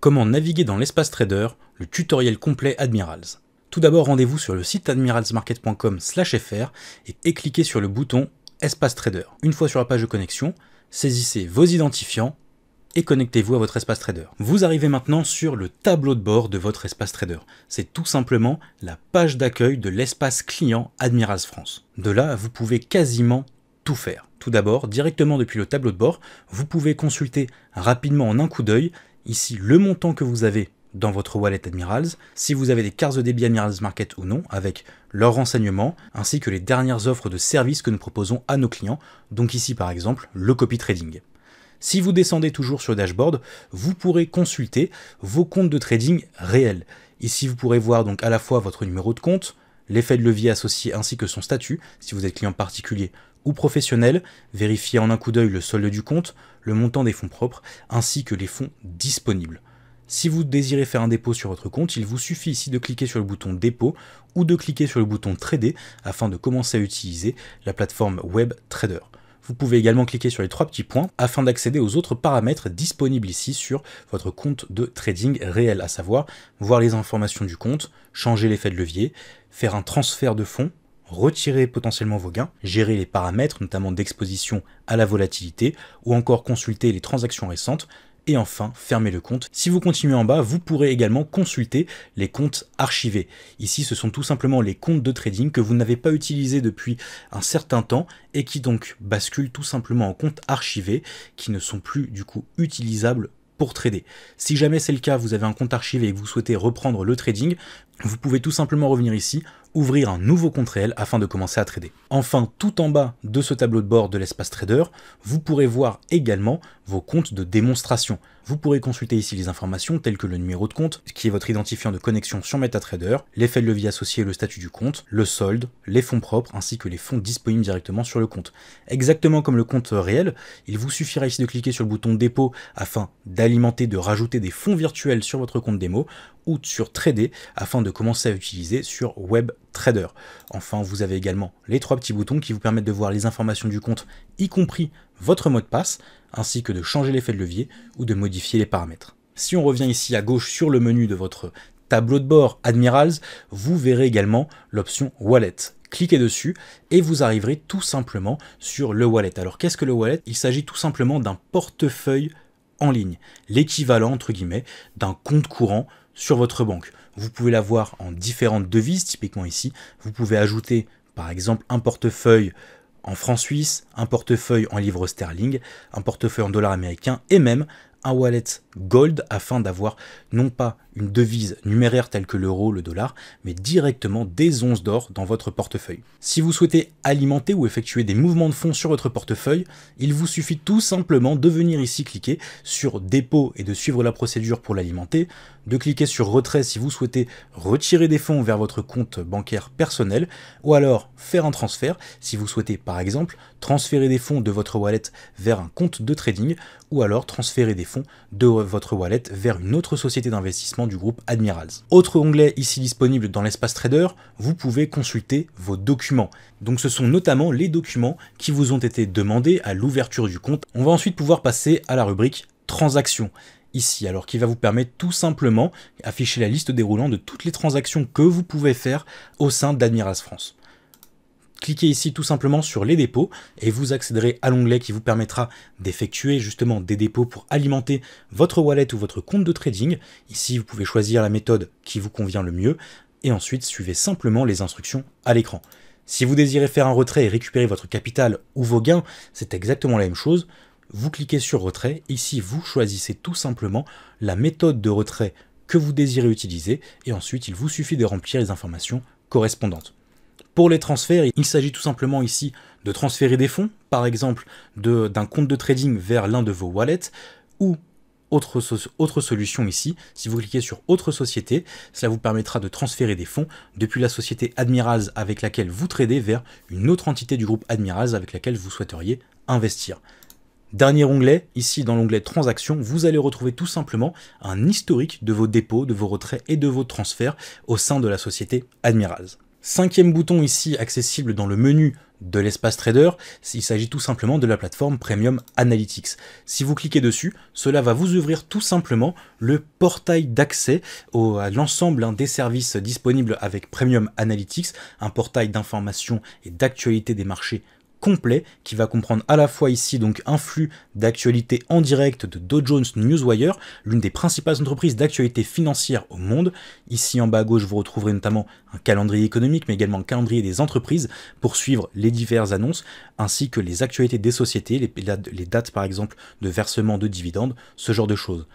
Comment naviguer dans l'espace trader, le tutoriel complet Admirals. Tout d'abord, rendez-vous sur le site admiralsmarket.com/fr et cliquez sur le bouton Espace Trader. Une fois sur la page de connexion, saisissez vos identifiants et connectez-vous à votre espace trader. Vous arrivez maintenant sur le tableau de bord de votre espace trader. C'est tout simplement la page d'accueil de l'espace client Admirals France. De là, vous pouvez quasiment tout faire. Tout d'abord, directement depuis le tableau de bord, vous pouvez consulter rapidement en un coup d'œil ici le montant que vous avez dans votre wallet Admirals, si vous avez des cartes de débit Admirals Market ou non, avec leurs renseignements, ainsi que les dernières offres de services que nous proposons à nos clients, donc ici par exemple le copy trading. Si vous descendez toujours sur le dashboard, vous pourrez consulter vos comptes de trading réels. Ici vous pourrez voir donc à la fois votre numéro de compte, l'effet de levier associé ainsi que son statut, si vous êtes client particulier ou professionnel, vérifier en un coup d'œil le solde du compte, le montant des fonds propres, ainsi que les fonds disponibles. Si vous désirez faire un dépôt sur votre compte, il vous suffit ici de cliquer sur le bouton dépôt ou de cliquer sur le bouton trader afin de commencer à utiliser la plateforme web trader. Vous pouvez également cliquer sur les trois petits points afin d'accéder aux autres paramètres disponibles ici sur votre compte de trading réel, à savoir voir les informations du compte, changer l'effet de levier, faire un transfert de fonds, retirer potentiellement vos gains, gérer les paramètres notamment d'exposition à la volatilité ou encore consulter les transactions récentes et enfin fermer le compte. Si vous continuez en bas, vous pourrez également consulter les comptes archivés. Ici, ce sont tout simplement les comptes de trading que vous n'avez pas utilisés depuis un certain temps et qui donc basculent tout simplement en comptes archivés qui ne sont plus du coup utilisables pour trader. Si jamais c'est le cas, vous avez un compte archivé et que vous souhaitez reprendre le trading, vous pouvez tout simplement revenir ici, ouvrir un nouveau compte réel afin de commencer à trader. Enfin, tout en bas de ce tableau de bord de l'espace trader, vous pourrez voir également vos comptes de démonstration. Vous pourrez consulter ici les informations telles que le numéro de compte, qui est votre identifiant de connexion sur MetaTrader, l'effet de levier associé et le statut du compte, le solde, les fonds propres ainsi que les fonds disponibles directement sur le compte. Exactement comme le compte réel, il vous suffira ici de cliquer sur le bouton dépôt afin d'alimenter, de rajouter des fonds virtuels sur votre compte démo ou sur trader afin de commencer à utiliser sur web trader. Enfin, vous avez également les trois petits boutons qui vous permettent de voir les informations du compte, y compris votre mot de passe, ainsi que de changer l'effet de levier ou de modifier les paramètres. Si on revient ici à gauche sur le menu de votre tableau de bord Admirals, vous verrez également l'option Wallet. Cliquez dessus et vous arriverez tout simplement sur le wallet. Alors qu'est-ce que le wallet? Il s'agit tout simplement d'un portefeuille en ligne, l'équivalent entre guillemets d'un compte courant sur votre banque. Vous pouvez l'avoir en différentes devises, typiquement ici, vous pouvez ajouter par exemple un portefeuille en francs suisses, un portefeuille en livres sterling, un portefeuille en dollars américains et même un wallet gold afin d'avoir non pas une devise numéraire telle que l'euro, le dollar, mais directement des onces d'or dans votre portefeuille. Si vous souhaitez alimenter ou effectuer des mouvements de fonds sur votre portefeuille, il vous suffit tout simplement de venir ici cliquer sur dépôt et de suivre la procédure pour l'alimenter, de cliquer sur retrait si vous souhaitez retirer des fonds vers votre compte bancaire personnel, ou alors faire un transfert si vous souhaitez par exemple transférer des fonds de votre wallet vers un compte de trading, ou alors transférer des fonds de votre wallet vers une autre société d'investissement du groupe Admirals. Autre onglet ici disponible dans l'espace trader, vous pouvez consulter vos documents. Donc ce sont notamment les documents qui vous ont été demandés à l'ouverture du compte. On va ensuite pouvoir passer à la rubrique transactions ici, alors qui va vous permettre tout simplement d'afficher la liste déroulant de toutes les transactions que vous pouvez faire au sein d'Admirals France. Cliquez ici tout simplement sur les dépôts et vous accéderez à l'onglet qui vous permettra d'effectuer justement des dépôts pour alimenter votre wallet ou votre compte de trading. Ici, vous pouvez choisir la méthode qui vous convient le mieux et ensuite suivez simplement les instructions à l'écran. Si vous désirez faire un retrait et récupérer votre capital ou vos gains, c'est exactement la même chose. Vous cliquez sur retrait. Ici, vous choisissez tout simplement la méthode de retrait que vous désirez utiliser et ensuite, il vous suffit de remplir les informations correspondantes. Pour les transferts, il s'agit tout simplement ici de transférer des fonds, par exemple d'un compte de trading vers l'un de vos wallets, ou autre solution ici, si vous cliquez sur autre société, cela vous permettra de transférer des fonds depuis la société Admirals avec laquelle vous tradez vers une autre entité du groupe Admirals avec laquelle vous souhaiteriez investir. Dernier onglet, ici dans l'onglet transactions, vous allez retrouver tout simplement un historique de vos dépôts, de vos retraits et de vos transferts au sein de la société Admirals. Cinquième bouton ici accessible dans le menu de l'espace trader. Il s'agit tout simplement de la plateforme Premium Analytics. Si vous cliquez dessus, cela va vous ouvrir tout simplement le portail d'accès à l'ensemble des services disponibles avec Premium Analytics, un portail d'information et d'actualité des marchés complet qui va comprendre à la fois ici donc un flux d'actualité en direct de Dow Jones Newswire, l'une des principales entreprises d'actualité financière au monde. Ici en bas à gauche vous retrouverez notamment un calendrier économique mais également un calendrier des entreprises pour suivre les diverses annonces ainsi que les actualités des sociétés, les dates par exemple de versement de dividendes, ce genre de choses.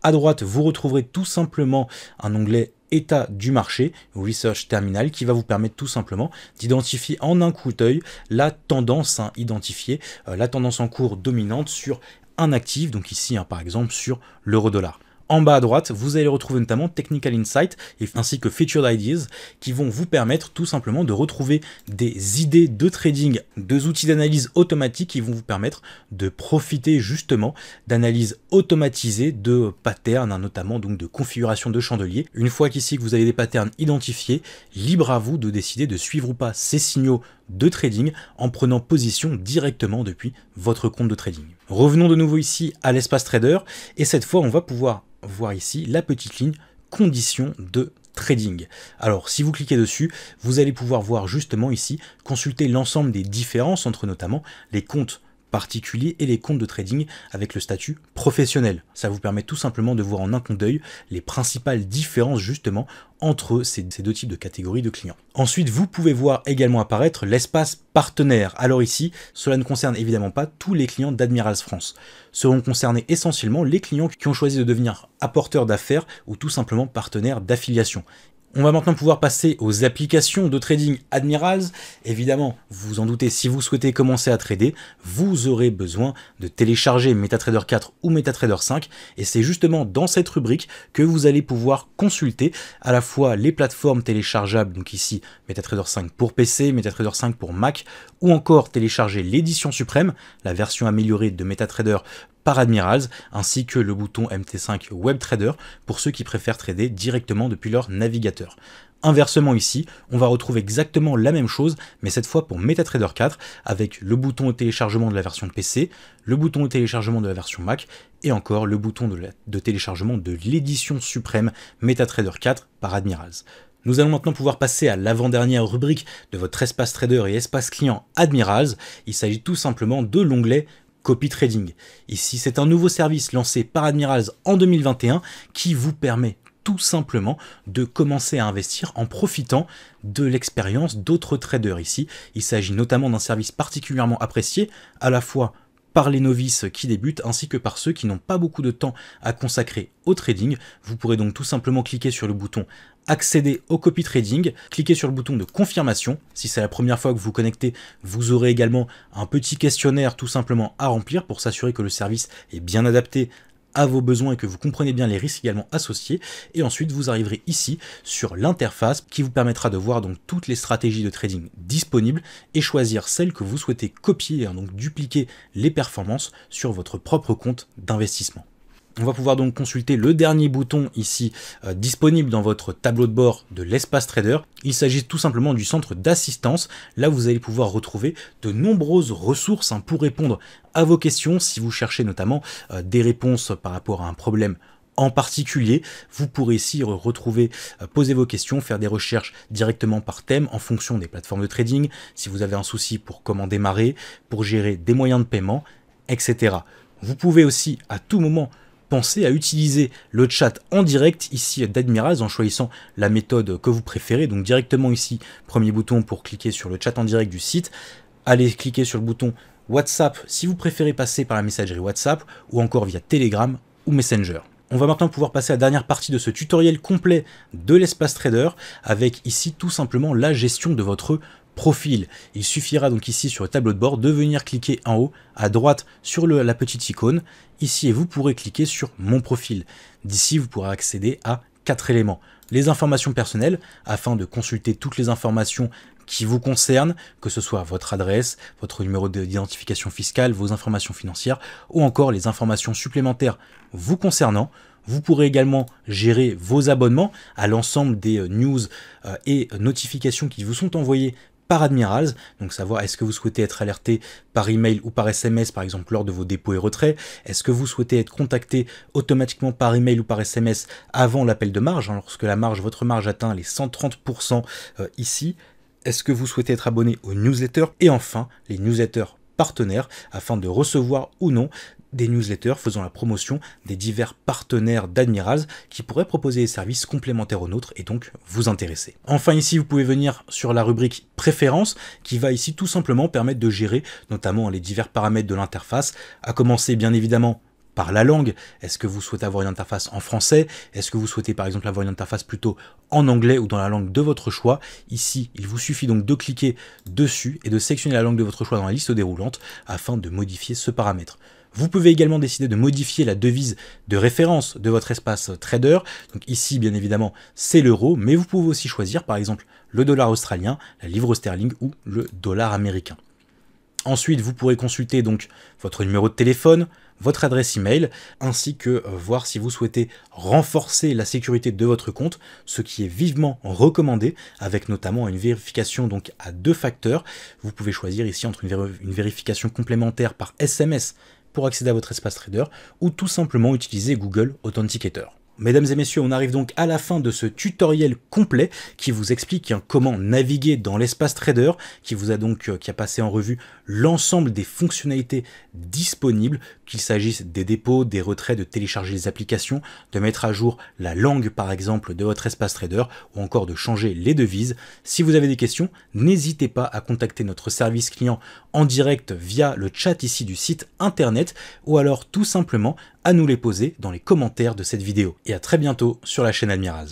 À droite vous retrouverez tout simplement un onglet état du marché, Research Terminal, qui va vous permettre tout simplement d'identifier en un coup d'œil la tendance, identifier la tendance en cours dominante sur un actif, donc ici par exemple sur l'euro-dollar. En bas à droite, vous allez retrouver notamment Technical Insight ainsi que Featured Ideas qui vont vous permettre tout simplement de retrouver des idées de trading, deux outils d'analyse automatique qui vont vous permettre de profiter justement d'analyse automatisée de patterns, notamment donc de configuration de chandeliers. Une fois qu'ici que vous avez des patterns identifiés, libre à vous de décider de suivre ou pas ces signaux de trading en prenant position directement depuis votre compte de trading. Revenons de nouveau ici à l'espace trader et cette fois on va pouvoir voir ici la petite ligne conditions de trading. Alors si vous cliquez dessus, vous allez pouvoir voir justement ici, consulter l'ensemble des différences entre notamment les comptes particuliers et les comptes de trading avec le statut professionnel. Ça vous permet tout simplement de voir en un coup d'œil les principales différences justement entre ces deux types de catégories de clients. Ensuite, vous pouvez voir également apparaître l'espace partenaire. Alors ici, cela ne concerne évidemment pas tous les clients d'Admirals France. Seront concernés essentiellement les clients qui ont choisi de devenir apporteurs d'affaires ou tout simplement partenaires d'affiliation. On va maintenant pouvoir passer aux applications de trading Admirals. Évidemment, vous vous en doutez, si vous souhaitez commencer à trader, vous aurez besoin de télécharger MetaTrader 4 ou MetaTrader 5. Et c'est justement dans cette rubrique que vous allez pouvoir consulter à la fois les plateformes téléchargeables, donc ici MetaTrader 5 pour PC, MetaTrader 5 pour Mac, ou encore télécharger l'édition suprême, la version améliorée de MetaTrader par Admirals, ainsi que le bouton MT5 WebTrader pour ceux qui préfèrent trader directement depuis leur navigateur. Inversement ici, on va retrouver exactement la même chose, mais cette fois pour MetaTrader 4, avec le bouton de téléchargement de la version PC, le bouton de téléchargement de la version Mac, et encore le bouton de téléchargement de l'édition suprême MetaTrader 4 par Admirals. Nous allons maintenant pouvoir passer à l'avant-dernière rubrique de votre espace trader et espace client Admirals. Il s'agit tout simplement de l'onglet Copy Trading. Ici, c'est un nouveau service lancé par Admirals en 2021 qui vous permet tout simplement de commencer à investir en profitant de l'expérience d'autres traders. Ici, il s'agit notamment d'un service particulièrement apprécié à la fois par les novices qui débutent ainsi que par ceux qui n'ont pas beaucoup de temps à consacrer au trading. Vous pourrez donc tout simplement cliquer sur le bouton accéder au copy trading, cliquez sur le bouton de confirmation. Si c'est la première fois que vous vous connectez, vous aurez également un petit questionnaire tout simplement à remplir pour s'assurer que le service est bien adapté à vos besoins et que vous comprenez bien les risques également associés. Et ensuite, vous arriverez ici sur l'interface qui vous permettra de voir donc toutes les stratégies de trading disponibles et choisir celle que vous souhaitez copier, donc dupliquer les performances sur votre propre compte d'investissement. On va pouvoir donc consulter le dernier bouton ici disponible dans votre tableau de bord de l'espace trader. Il s'agit tout simplement du centre d'assistance. Là, vous allez pouvoir retrouver de nombreuses ressources pour répondre à vos questions. Si vous cherchez notamment des réponses par rapport à un problème en particulier, vous pourrez ici retrouver, poser vos questions, faire des recherches directement par thème en fonction des plateformes de trading. Si vous avez un souci pour comment démarrer, pour gérer des moyens de paiement, etc. Vous pouvez aussi à tout moment pensez à utiliser le chat en direct ici d'Admirals en choisissant la méthode que vous préférez. Donc directement ici, premier bouton pour cliquer sur le chat en direct du site. Allez cliquer sur le bouton WhatsApp si vous préférez passer par la messagerie WhatsApp ou encore via Telegram ou Messenger. On va maintenant pouvoir passer à la dernière partie de ce tutoriel complet de l'espace trader avec ici tout simplement la gestion de votre profil. Il suffira donc ici sur le tableau de bord de venir cliquer en haut à droite sur la petite icône ici et vous pourrez cliquer sur mon profil. D'ici vous pourrez accéder à 4 éléments. Les informations personnelles afin de consulter toutes les informations qui vous concernent, que ce soit votre adresse, votre numéro d'identification fiscale, vos informations financières ou encore les informations supplémentaires vous concernant. Vous pourrez également gérer vos abonnements à l'ensemble des news et notifications qui vous sont envoyées par Admirals, donc savoir est-ce que vous souhaitez être alerté par email ou par SMS par exemple lors de vos dépôts et retraits, est-ce que vous souhaitez être contacté automatiquement par email ou par SMS avant l'appel de marge, hein, lorsque votre marge atteint les 130% ici, est-ce que vous souhaitez être abonné aux newsletters, et enfin les newsletters partenaires afin de recevoir ou non des newsletters faisant la promotion des divers partenaires d'Admirals qui pourraient proposer des services complémentaires aux nôtres et donc vous intéresser. Enfin ici vous pouvez venir sur la rubrique préférences qui va ici tout simplement permettre de gérer notamment les divers paramètres de l'interface, à commencer bien évidemment par la langue. Est-ce que vous souhaitez avoir une interface en français? Est-ce que vous souhaitez par exemple avoir une interface plutôt en anglais ou dans la langue de votre choix? Ici, il vous suffit donc de cliquer dessus et de sélectionner la langue de votre choix dans la liste déroulante afin de modifier ce paramètre. Vous pouvez également décider de modifier la devise de référence de votre espace trader. Donc ici, bien évidemment, c'est l'euro, mais vous pouvez aussi choisir par exemple le dollar australien, la livre sterling ou le dollar américain. Ensuite, vous pourrez consulter donc votre numéro de téléphone, votre adresse email, ainsi que voir si vous souhaitez renforcer la sécurité de votre compte, ce qui est vivement recommandé, avec notamment une vérification donc à 2 facteurs. Vous pouvez choisir ici entre une vérification complémentaire par SMS pour accéder à votre espace trader, ou tout simplement utiliser Google Authenticator. Mesdames et messieurs, on arrive donc à la fin de ce tutoriel complet qui vous explique comment naviguer dans l'espace trader, qui a passé en revue l'ensemble des fonctionnalités disponibles, qu'il s'agisse des dépôts, des retraits, de télécharger les applications, de mettre à jour la langue par exemple de votre espace trader ou encore de changer les devises. Si vous avez des questions, n'hésitez pas à contacter notre service client en direct via le chat ici du site internet ou alors tout simplement à nous les poser dans les commentaires de cette vidéo. Et à très bientôt sur la chaîne Admirals.